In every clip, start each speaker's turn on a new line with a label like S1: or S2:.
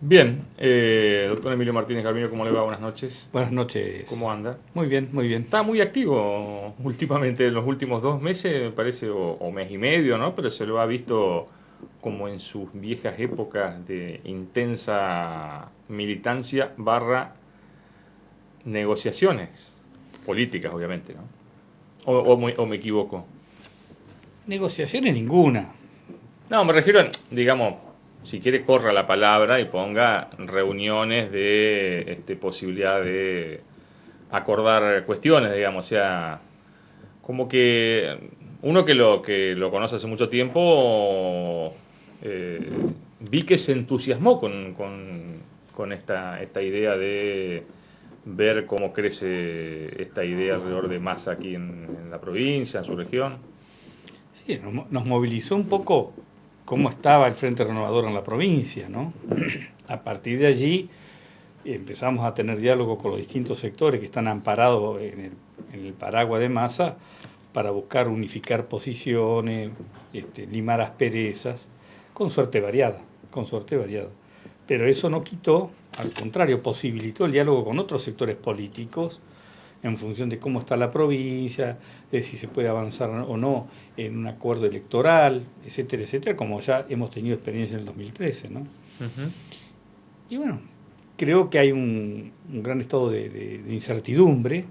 S1: Bien, doctor Emilio Martínez Garmino, ¿cómo le va? Buenas noches.
S2: Buenas noches.
S1: ¿Cómo anda?
S2: Muy bien, muy bien.
S1: Está muy activo últimamente, en los últimos 2 meses, me parece, o mes y medio, ¿no? Pero se lo ha visto como en sus viejas épocas de intensa militancia barra negociaciones políticas, obviamente, ¿no? O me equivoco.
S2: Negociaciones ninguna.
S1: No, me refiero, digamos, si quiere corra la palabra y ponga reuniones de posibilidad de acordar cuestiones, digamos, o sea, como que uno que lo conoce hace mucho tiempo, eh, vi que se entusiasmó con esta idea de ver cómo crece esta idea alrededor de Massa aquí en la provincia, en su región.
S2: Sí, nos movilizó un poco cómo estaba el Frente Renovador en la provincia, ¿no? A partir de allí empezamos a tener diálogo con los distintos sectores que están amparados en el paraguas de Massa para buscar unificar posiciones, limar asperezas, con suerte variada, con suerte variada. Pero eso no quitó, al contrario, posibilitó el diálogo con otros sectores políticos en función de cómo está la provincia, de si se puede avanzar o no en un acuerdo electoral, etcétera, etcétera, como ya hemos tenido experiencia en el 2013, ¿no?
S1: Ujú.
S2: Y bueno, creo que hay un gran estado de incertidumbre,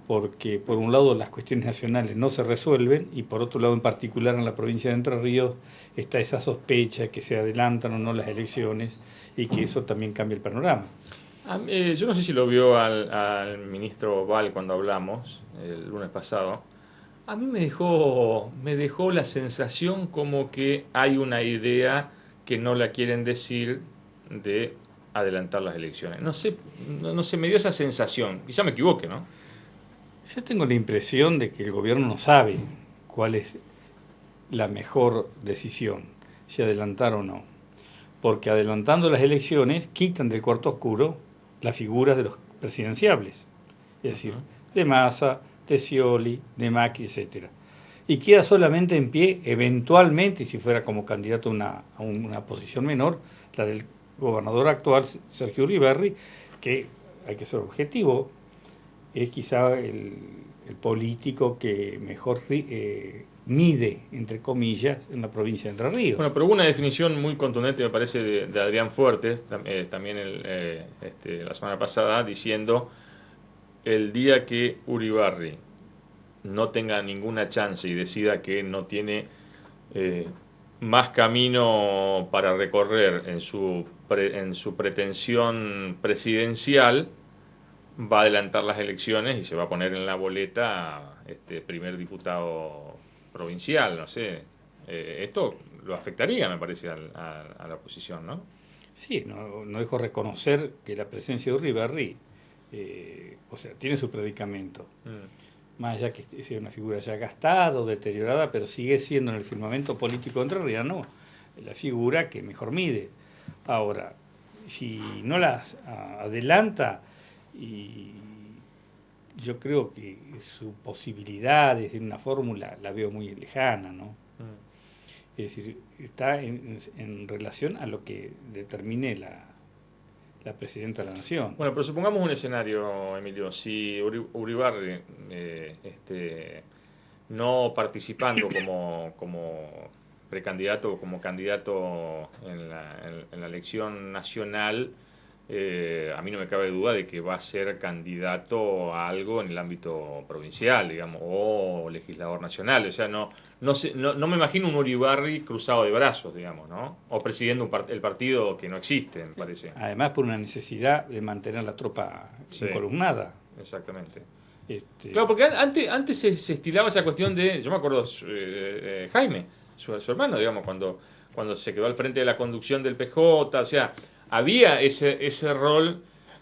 S2: porque por un lado las cuestiones nacionales no se resuelven y por otro lado en particular en la provincia de Entre Ríos está esa sospecha que se adelantan o no las elecciones y que eso también cambia el panorama.
S1: Yo no sé si lo vio al ministro Val cuando hablamos el lunes pasado. A mí me dejó la sensación como que hay una idea que no la quieren decir de adelantar las elecciones. No sé, no sé, me dio esa sensación. Quizá me equivoque, ¿no?
S2: Yo tengo la impresión de que el gobierno no sabe cuál es la mejor decisión, si adelantar o no, porque adelantando las elecciones quitan del cuarto oscuro las figuras de los presidenciables, es decir,
S1: Ujú.
S2: de Massa, de Scioli, de Macri, etcétera. Y queda solamente en pie, eventualmente, si fuera como candidato a una posición menor, la del gobernador actual, Sergio Uribarri, que hay que ser objetivo, es quizá el político que mejor mide, entre comillas, en la provincia de Entre
S1: Bueno,
S2: Ríos.
S1: pero hubo una definición muy contundente, me parece, de Adrián Fuertes, también la semana pasada, diciendo el día que Uribarri no tenga ninguna chance y decida que no tiene eh, más camino para recorrer en su pretensión presidencial, va a adelantar las elecciones y se va a poner en la boleta primer diputado provincial, no sé. Esto lo afectaría, me parece, a la oposición, ¿no?
S2: Sí, no dejo reconocer que la presencia de Uribarri, o sea, tiene su predicamento.
S1: Mm.
S2: Más allá que sea una figura ya gastada o deteriorada, pero sigue siendo en el firmamento político entrerriano la figura que mejor mide. Ahora, si no las adelanta, y yo creo que su posibilidad de una fórmula la veo muy lejana, ¿no?
S1: Mm.
S2: Es decir, está en relación a lo que determine la presidenta de la nación.
S1: Bueno, pero supongamos un escenario, Emilio. Si Uribarri, no participando como precandidato o como candidato en la elección nacional, a mí no me cabe duda de que va a ser candidato a algo en el ámbito provincial, digamos, o legislador nacional. O sea, no me imagino un Uribarri cruzado de brazos, digamos, ¿no? O presidiendo el partido que no existe, me parece.
S2: Además, por una necesidad de mantener la tropa
S1: Sí,
S2: encolumnada.
S1: exactamente.
S2: Este,
S1: Claro, porque antes se estilaba esa cuestión de, yo me acuerdo, Jaime, su hermano, digamos, cuando se quedó al frente de la conducción del PJ, o sea, había ese rol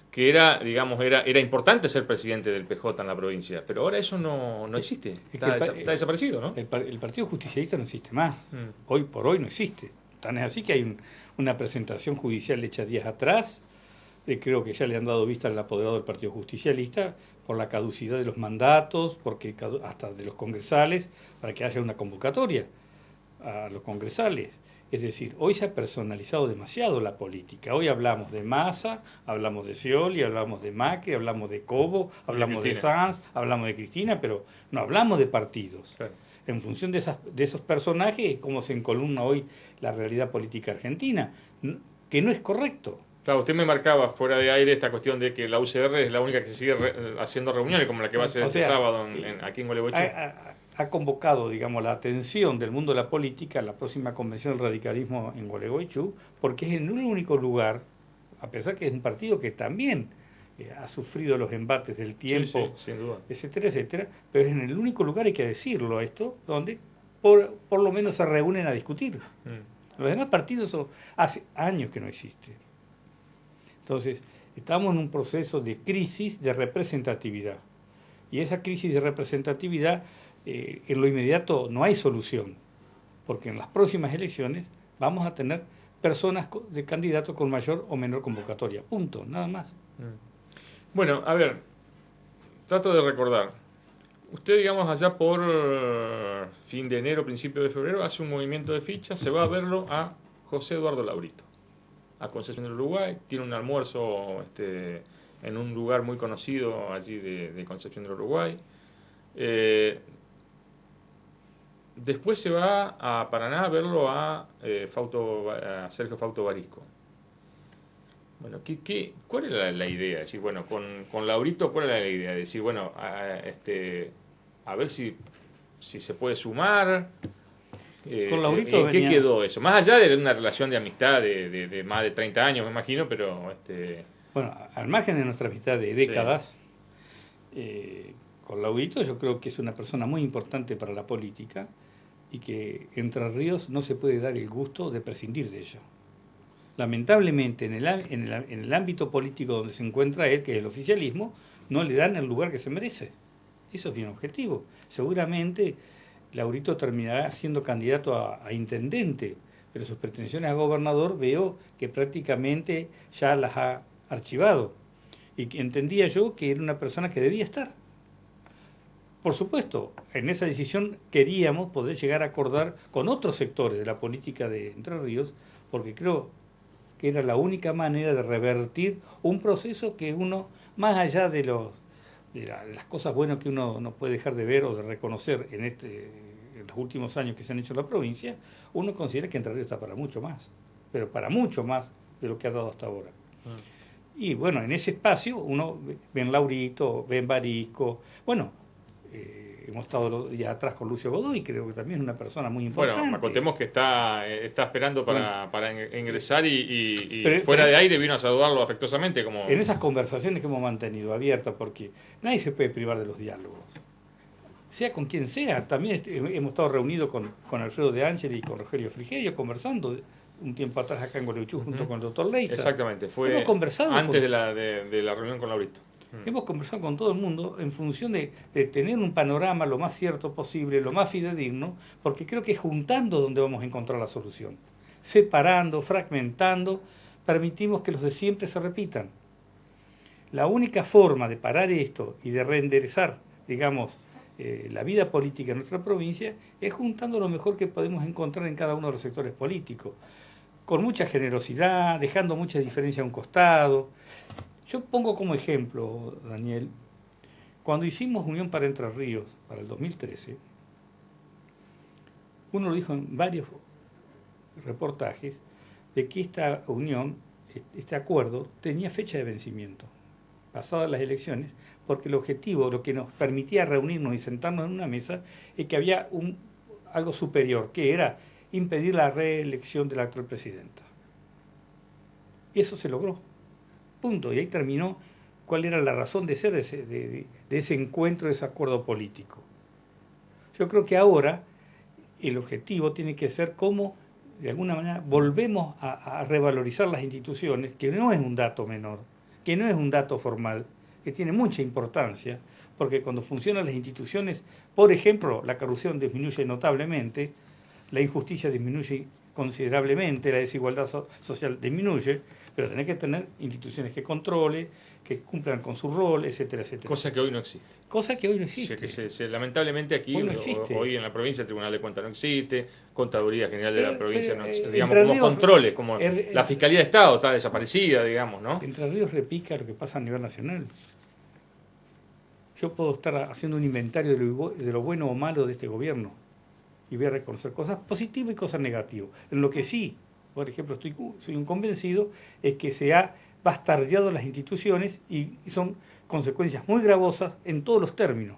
S1: que era, digamos, era importante ser presidente del PJ en la provincia, pero ahora eso no existe,
S2: es que
S1: está desaparecido, ¿no?
S2: el Partido Justicialista no existe más.
S1: Mm.
S2: Hoy por hoy no existe. Tan es así que hay una presentación judicial hecha días atrás. Creo que ya le han dado vista al apoderado del Partido Justicialista por la caducidad de los mandatos, porque hasta de los congresales, para que haya una convocatoria a los congresales. Es decir, hoy se ha personalizado demasiado la política. Hoy hablamos de Massa, hablamos de Scioli, hablamos de Macri, hablamos de Cobo, hablamos de Sanz, hablamos de Cristina, pero no hablamos de partidos.
S1: Claro.
S2: En función de esos personajes, cómo se encolumna hoy la realidad política argentina, que no es correcto.
S1: Claro, usted me marcaba fuera de aire esta cuestión de que la UCR es la única que sigue haciendo reuniones, como la que va a hacer este sábado aquí en Gualeguaychú.
S2: Ha convocado, digamos, la atención del mundo de la política a la próxima convención del radicalismo en Gualeguaychú, porque es en un único lugar, a pesar que es un partido que también ha sufrido los embates del tiempo,
S1: sí, sin duda,
S2: etcétera, etcétera, pero es en el único lugar, hay que decirlo esto, donde por lo menos se reúnen a discutir. Los demás partidos hace años que no existen. Entonces, estamos en un proceso de crisis de representatividad. Y esa crisis de representatividad, en lo inmediato no hay solución, porque en las próximas elecciones vamos a tener personas de candidatos con mayor o menor convocatoria. Punto, nada más.
S1: Bueno, a ver, trato de recordar. Usted, digamos, allá por fin de enero, principio de febrero, hace un movimiento de fichas, se va a verlo a José Eduardo Laurito, a Concepción del Uruguay, tiene un almuerzo en un lugar muy conocido allí de Concepción del Uruguay. Después se va a Paraná a verlo a Sergio Fausto Barisco. Bueno, ¿cuál era la idea? Decir, bueno, con Laurito, ¿cuál era la idea? Decir, bueno, a ver si se puede sumar.
S2: Con Laurito
S1: ¿En qué quedó eso? Más allá de una relación de amistad de más de 30 años, me imagino, pero...
S2: Bueno, al margen de nuestra amistad de décadas, con Laurito yo creo que es una persona muy importante para la política y que Entre Ríos no se puede dar el gusto de prescindir de ella. Lamentablemente, en el ámbito político donde se encuentra él, que es el oficialismo, no le dan el lugar que se merece. Eso es bien objetivo. Seguramente Laurito terminará siendo candidato a intendente, pero sus pretensiones a gobernador veo que prácticamente ya las ha archivado. Y que entendía yo que era una persona que debía estar. Por supuesto, en esa decisión queríamos poder llegar a acordar con otros sectores de la política de Entre Ríos, porque creo que era la única manera de revertir un proceso que uno, más allá de las cosas buenas que uno no puede dejar de ver o de reconocer en los últimos años que se han hecho en la provincia, uno considera que Entre Ríos está para mucho más, pero para mucho más de lo que ha dado hasta ahora. Y bueno, en ese espacio uno ve en Laurito, ve en Barisco, bueno, hemos estado ya atrás con Lucio Godoy, creo que también es una persona muy importante.
S1: Bueno, contemos que está esperando para ingresar y fuera de aire vino a saludarlo afectuosamente. Como...
S2: En esas conversaciones que hemos mantenido abiertas, porque nadie se puede privar de los diálogos, sea con quien sea. También hemos estado reunidos con Alfredo de Ángel y con Rogelio Frigerio conversando un tiempo atrás acá en Gualeguaychú junto con el doctor Leiza.
S1: Exactamente, fue antes de la reunión con Laurito.
S2: Hemos conversado con todo el mundo en función de tener un panorama lo más cierto posible, lo más fidedigno, porque creo que es juntando donde vamos a encontrar la solución. Separando, fragmentando, permitimos que los de siempre se repitan. La única forma de parar esto y de reenderezar, digamos, la vida política en nuestra provincia es juntando lo mejor que podemos encontrar en cada uno de los sectores políticos, con mucha generosidad, dejando mucha diferencia a un costado. Yo pongo como ejemplo, Daniel, cuando hicimos Unión para Entre Ríos para el 2013, uno lo dijo en varios reportajes, de que esta unión, este acuerdo, tenía fecha de vencimiento, pasadas las elecciones, porque el objetivo, lo que nos permitía reunirnos y sentarnos en una mesa, es que había algo superior, que era impedir la reelección de la actual presidenta. Y eso se logró. Punto. Y ahí terminó cuál era la razón de ser de ese encuentro, de ese acuerdo político. Yo creo que ahora el objetivo tiene que ser cómo, de alguna manera, volvemos a revalorizar las instituciones, que no es un dato menor, que no es un dato formal, que tiene mucha importancia, porque cuando funcionan las instituciones, por ejemplo, la corrupción disminuye notablemente, la injusticia disminuye considerablemente, la desigualdad social disminuye, pero tenés que tener instituciones que controle, que cumplan con su rol, etcétera, etcétera.
S1: Cosa que hoy no existe.
S2: Cosa que hoy no existe.
S1: Lamentablemente aquí,
S2: Hoy no existe.
S1: hoy en la provincia, el Tribunal de Cuentas no existe, Contaduría General de la provincia no existe, digamos,
S2: Entre
S1: como
S2: Ríos,
S1: controles, como la Fiscalía de Estado está desaparecida, digamos, ¿no?
S2: Entre Ríos repica lo que pasa a nivel nacional. Yo puedo estar haciendo un inventario de lo bueno o malo de este gobierno y voy a reconocer cosas positivas y cosas negativas. En lo que sí, por ejemplo, soy un convencido, es que se ha bastardeado las instituciones y son consecuencias muy gravosas en todos los términos,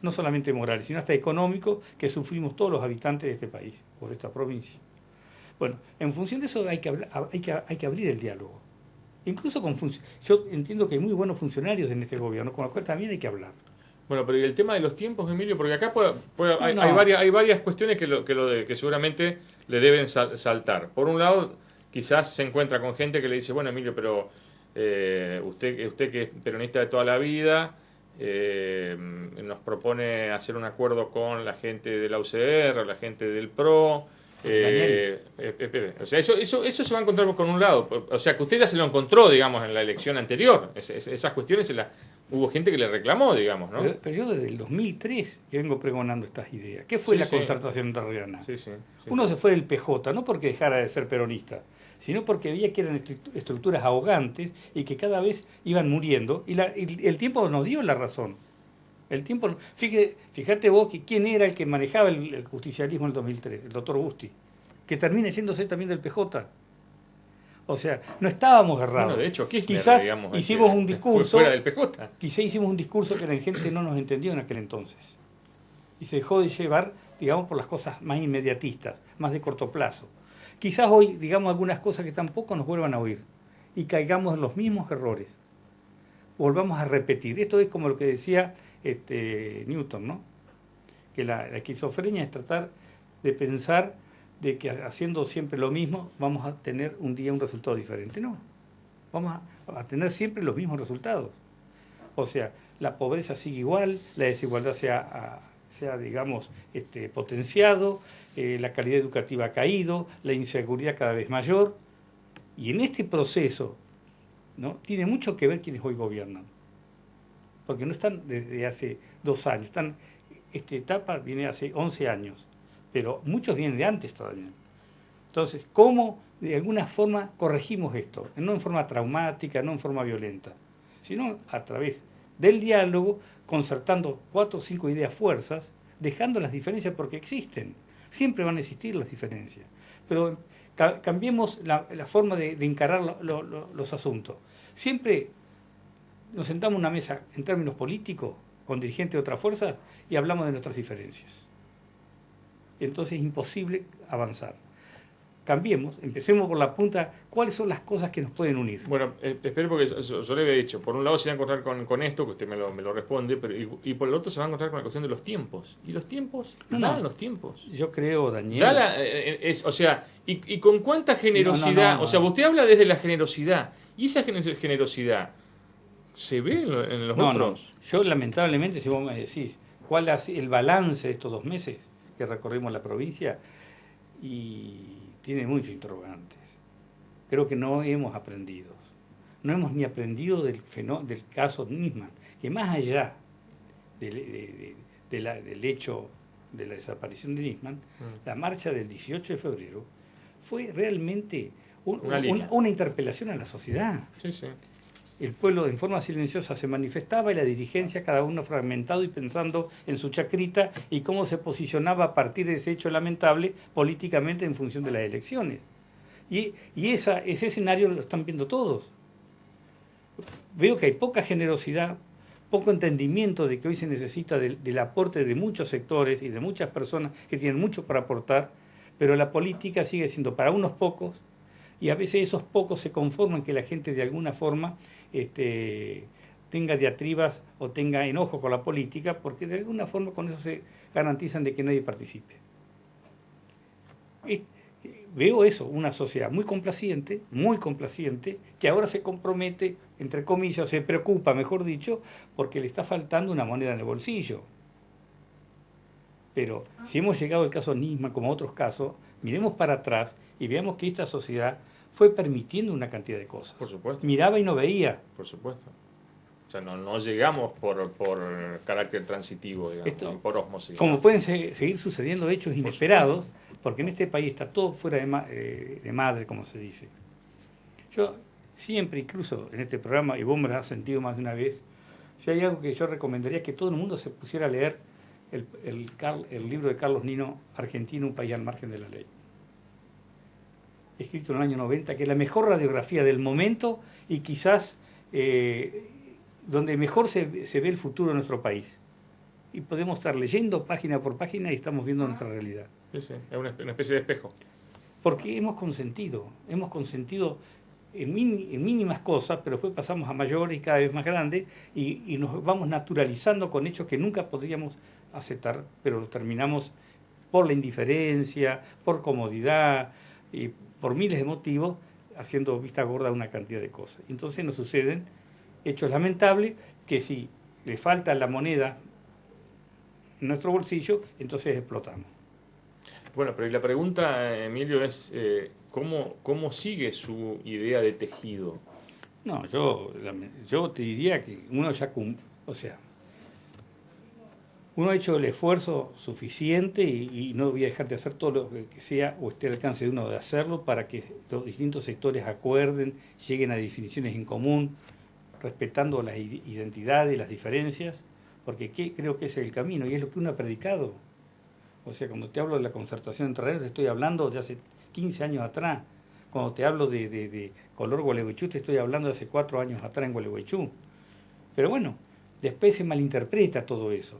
S2: no solamente morales, sino hasta económicos, que sufrimos todos los habitantes de este país, por esta provincia. Bueno, en función de eso hay que abrir el diálogo. Incluso yo entiendo que hay muy buenos funcionarios en este gobierno, con los cuales también hay que hablar.
S1: Bueno, pero ¿y el tema de los tiempos, Emilio? Porque acá hay,
S2: No.
S1: hay varias cuestiones que seguramente le deben saltar. Por un lado, quizás se encuentra con gente que le dice, bueno, Emilio, pero usted que es peronista de toda la vida, nos propone hacer un acuerdo con la gente de la UCR, la gente del PRO. O sea, eso se va a encontrar con un lado. O sea, que usted ya se lo encontró, digamos, en la elección anterior. Esas cuestiones hubo gente que le reclamó, digamos, ¿no?
S2: Pero yo desde el 2003 que vengo pregonando estas ideas. ¿Qué fue la concertación entrerriana? Uno se fue del PJ, no porque dejara de ser peronista, sino porque veía que eran estructuras ahogantes y que cada vez iban muriendo. Y el tiempo nos dio la razón. El tiempo, fíjate vos quién era el que manejaba el justicialismo en el 2003, el doctor Busti, que termina yéndose también del PJ. O sea, no estábamos errados.
S1: Bueno, de hecho, Kirchner,
S2: quizás
S1: digamos,
S2: hicimos un discurso
S1: fuera del PJ.
S2: Quizás hicimos un discurso que la gente no nos entendió en aquel entonces. Y se dejó de llevar, digamos, por las cosas más inmediatistas, más de corto plazo. Quizás hoy digamos algunas cosas que tampoco nos vuelvan a oír y caigamos en los mismos errores. Volvamos a repetir. Esto es como lo que decía Newton, ¿no? Que la esquizofrenia es tratar de pensar de que haciendo siempre lo mismo vamos a tener un día un resultado diferente. No, vamos a tener siempre los mismos resultados. O sea, la pobreza sigue igual, la desigualdad se ha digamos, potenciado, la calidad educativa ha caído, la inseguridad cada vez mayor. Y en este proceso, ¿no?, tiene mucho que ver quienes hoy gobiernan. Porque no están desde hace 2 años, esta etapa viene hace 11 años, pero muchos vienen de antes todavía. Entonces, ¿cómo de alguna forma corregimos esto? No en forma traumática, no en forma violenta, sino a través del diálogo, concertando 4 o 5 ideas fuerzas, dejando las diferencias porque existen. Siempre van a existir las diferencias. Pero cambiemos la forma de encarar los asuntos. Siempre nos sentamos en una mesa en términos políticos con dirigentes de otras fuerzas y hablamos de nuestras diferencias. Entonces es imposible avanzar. Cambiemos, empecemos por la punta, ¿cuáles son las cosas que nos pueden unir?
S1: Bueno, espero porque yo le había dicho, por un lado se va a encontrar con esto, que usted me lo responde, pero y por el otro se va a encontrar con la cuestión de los tiempos. ¿Y los tiempos? Dan los tiempos.
S2: Yo creo, Daniel...
S1: o sea, y con cuánta generosidad, o sea, usted habla desde la generosidad, y esa generosidad se ve en los otros.
S2: No, yo lamentablemente, si vos me decís, ¿cuál es el balance de estos 2 meses que recorrimos la provincia? Y tiene muchos interrogantes. Creo que no hemos aprendido. No hemos ni aprendido del caso Nisman, que más allá del hecho de la desaparición de Nisman, la marcha del 18 de febrero fue realmente una interpelación a la sociedad.
S1: Sí, sí.
S2: El pueblo en forma silenciosa se manifestaba y la dirigencia, cada uno fragmentado y pensando en su chacrita y cómo se posicionaba a partir de ese hecho lamentable políticamente en función de las elecciones. Y ese escenario lo están viendo todos. Veo que hay poca generosidad, poco entendimiento de que hoy se necesita del aporte de muchos sectores y de muchas personas que tienen mucho para aportar, pero la política sigue siendo para unos pocos y a veces esos pocos se conforman que la gente de alguna forma tenga diatribas o tenga enojo con la política, porque de alguna forma con eso se garantizan de que nadie participe. Veo eso, una sociedad muy complaciente, que ahora se compromete, entre comillas, se preocupa, mejor dicho, porque le está faltando una moneda en el bolsillo. Pero si hemos llegado al caso Nisman, como otros casos, miremos para atrás y veamos que esta sociedad fue permitiendo una cantidad de cosas.
S1: Por supuesto.
S2: Miraba y no veía.
S1: Por supuesto. sea, no llegamos por carácter transitivo, digamos,
S2: Esto,
S1: por ósmosis.
S2: como pueden seguir sucediendo hechos inesperados, porque en este país está todo fuera de madre, como se dice. Yo siempre, incluso en este programa, y vos me lo has sentido más de una vez, si hay algo que yo recomendaría que todo el mundo se pusiera a leer el libro de Carlos Nino, Argentina, un país al margen de la ley. Escrito en el año 90, que es la mejor radiografía del momento y quizás donde mejor se ve el futuro de nuestro país. Y podemos estar leyendo página por página y estamos viendo nuestra realidad.
S1: Sí, sí, es una especie de espejo.
S2: Porque hemos consentido en mínimas cosas, pero después pasamos a mayores y cada vez más grandes y nos vamos naturalizando con hechos que nunca podríamos aceptar, pero lo terminamos por la indiferencia, por comodidad y por miles de motivos, haciendo vista gorda a una cantidad de cosas. Entonces nos suceden hechos lamentables que si le falta la moneda en nuestro bolsillo, entonces explotamos.
S1: Bueno, pero la pregunta, Emilio, es ¿cómo sigue su idea de tejido?
S2: No, yo te diría que uno ya uno ha hecho el esfuerzo suficiente y no voy a dejar de hacer todo lo que sea o esté al alcance de uno de hacerlo para que los distintos sectores acuerden, lleguen a definiciones en común, respetando las identidades y las diferencias, porque creo que ese es el camino y es lo que uno ha predicado. O sea, cuando te hablo de la concertación entre terrenos, te estoy hablando de hace 15 años atrás. Cuando te hablo de color Gualeguaychú, te estoy hablando de hace 4 años atrás en Gualeguaychú. Pero bueno, después se malinterpreta todo eso.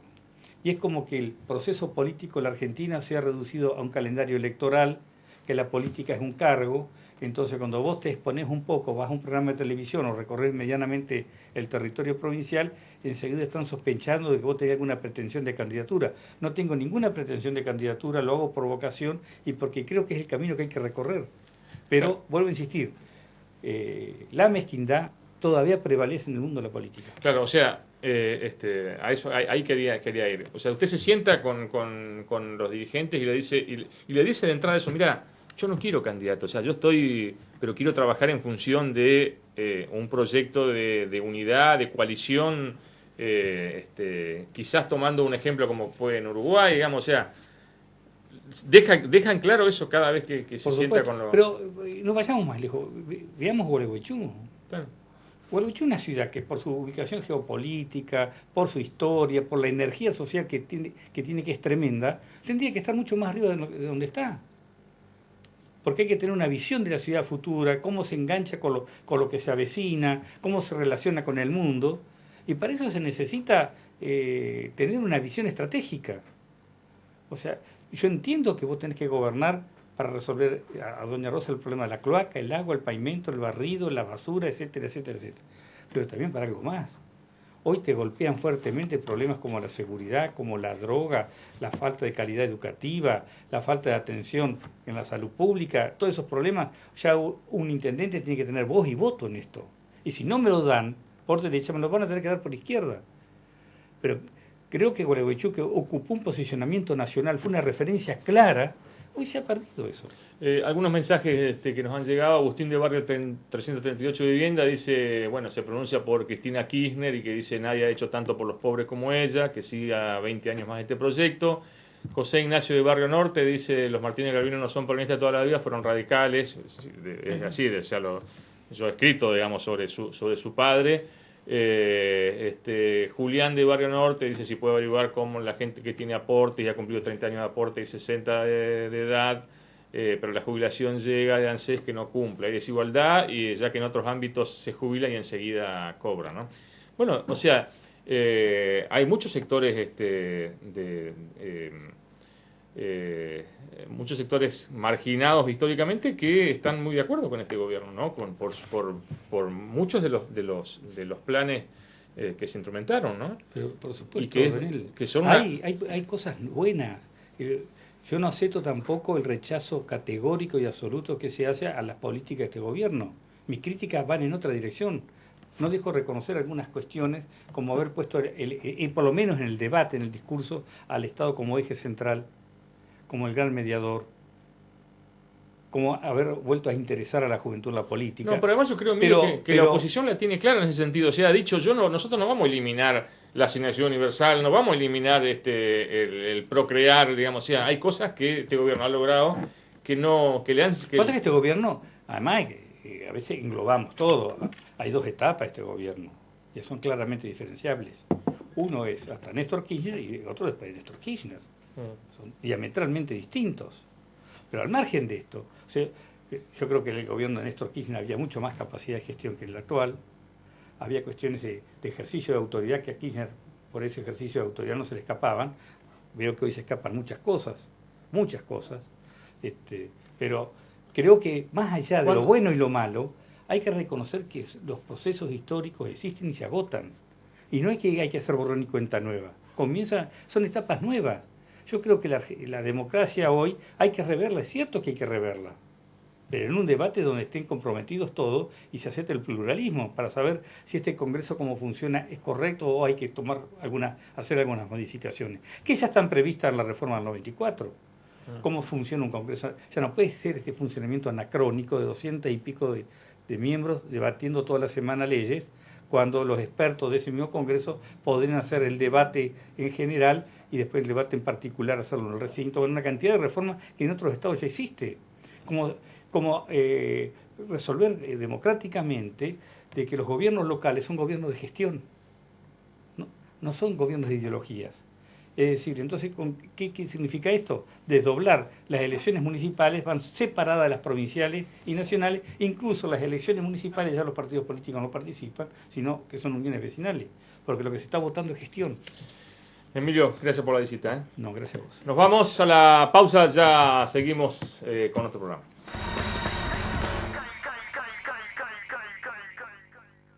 S2: Y es como que el proceso político de la Argentina se ha reducido a un calendario electoral, que la política es un cargo. Entonces, cuando vos te exponés un poco, vas a un programa de televisión o recorres medianamente el territorio provincial, enseguida están sospechando de que vos tenés alguna pretensión de candidatura. No tengo ninguna pretensión de candidatura, lo hago por vocación y porque creo que es el camino que hay que recorrer. Pero, claro, vuelvo a insistir, la mezquindad todavía prevalece en el mundo de la política.
S1: Claro, o sea, a eso ahí quería ir. O sea, usted se sienta con los dirigentes y le dice de entrada eso, mira, yo no quiero candidato, o sea, pero quiero trabajar en función de un proyecto de unidad, de coalición, quizás tomando un ejemplo como fue en Uruguay, digamos, o sea, dejan claro eso cada vez que se sienta con los...
S2: Pero no vayamos más lejos, veamos Gualeguaychú.
S1: Claro.
S2: Gualeguaychú es una ciudad que por su ubicación geopolítica, por su historia, por la energía social que tiene que es tremenda, tendría que estar mucho más arriba de donde está. Porque hay que tener una visión de la ciudad futura, cómo se engancha con lo que se avecina, cómo se relaciona con el mundo. Y para eso se necesita tener una visión estratégica. O sea, yo entiendo que vos tenés que gobernar para resolver a Doña Rosa el problema de la cloaca, el agua, el pavimento, el barrido, la basura, etcétera, etcétera, etcétera. Pero también para algo más. Hoy te golpean fuertemente problemas como la seguridad, como la droga, la falta de calidad educativa, la falta de atención en la salud pública. Todos esos problemas, ya un intendente tiene que tener voz y voto en esto. Y si no me lo dan por derecha, me lo van a tener que dar por izquierda. Pero creo que Gualeguaychú, que ocupó un posicionamiento nacional, fue una referencia clara, hoy se ha perdido eso.
S1: Algunos mensajes que nos han llegado. Agustín de Barrio 338 de Vivienda dice, bueno, se pronuncia por Cristina Kirchner y que dice nadie ha hecho tanto por los pobres como ella, que siga 20 años más este proyecto. José Ignacio de Barrio Norte dice, los Martínez Garbino no son peronistas toda la vida, fueron radicales. Es así, o sea, yo he escrito, digamos, sobre su padre. Julián de Barrio Norte dice si puede averiguar cómo la gente que tiene aportes y ha cumplido 30 años de aporte y 60 de edad, pero la jubilación llega de ANSES que no cumple. Hay desigualdad y ya que en otros ámbitos se jubilan y enseguida cobran, ¿no? Bueno, o sea, hay muchos sectores muchos sectores marginados históricamente que están muy de acuerdo con este gobierno, ¿no? Por muchos de los planes que se instrumentaron, ¿no?
S2: Pero por supuesto,
S1: y que son
S2: hay cosas buenas. Yo no acepto tampoco el rechazo categórico y absoluto que se hace a las políticas de este gobierno. Mis críticas van en otra dirección. No dejo reconocer algunas cuestiones, como haber puesto, por lo menos en el debate, en el discurso, al Estado como eje central, como el gran mediador, como haber vuelto a interesar a la juventud en la política.
S1: No, pero además yo creo, Emilio, que la oposición la tiene clara en ese sentido. O sea, ha dicho, nosotros no vamos a eliminar la asignación universal, no vamos a eliminar el procrear, digamos. O sea, hay cosas que este gobierno ha logrado que no, que le han...
S2: Lo que pasa es que este gobierno, además, a veces englobamos todo. Hay dos etapas de este gobierno, que son claramente diferenciables. Uno es hasta Néstor Kirchner y otro después de Néstor Kirchner. Son diametralmente distintos. Pero al margen de esto, o sea, yo creo que en el gobierno de Néstor Kirchner había mucho más capacidad de gestión que en el actual. Había cuestiones de ejercicio de autoridad que a Kirchner, por ese ejercicio de autoridad, no se le escapaban. Veo que hoy se escapan muchas cosas. Pero creo que más allá de lo bueno y lo malo, hay que reconocer que los procesos históricos existen y se agotan. Y no es que hay que hacer borrón y cuenta nueva. Son etapas nuevas. Yo creo que la democracia hoy hay que reverla, es cierto que hay que reverla, pero en un debate donde estén comprometidos todos y se acepte el pluralismo para saber si este Congreso como funciona es correcto o hay que hacer algunas modificaciones, que ya están previstas en la reforma del 94. ¿Cómo funciona un Congreso? Ya no puede ser este funcionamiento anacrónico de 200 y pico de miembros debatiendo toda la semana leyes, cuando los expertos de ese mismo Congreso podrían hacer el debate en general y después el debate en particular hacerlo en el recinto, en una cantidad de reformas que en otros estados ya existe. Como resolver democráticamente de que los gobiernos locales son gobiernos de gestión, no son gobiernos de ideologías. Es decir, entonces, ¿qué significa esto? Desdoblar las elecciones municipales, van separadas de las provinciales y nacionales, incluso las elecciones municipales ya los partidos políticos no participan, sino que son uniones vecinales, porque lo que se está votando es gestión.
S1: Emilio, gracias por la visita.
S2: No, gracias a vos.
S1: Nos vamos a la pausa, ya seguimos con nuestro programa.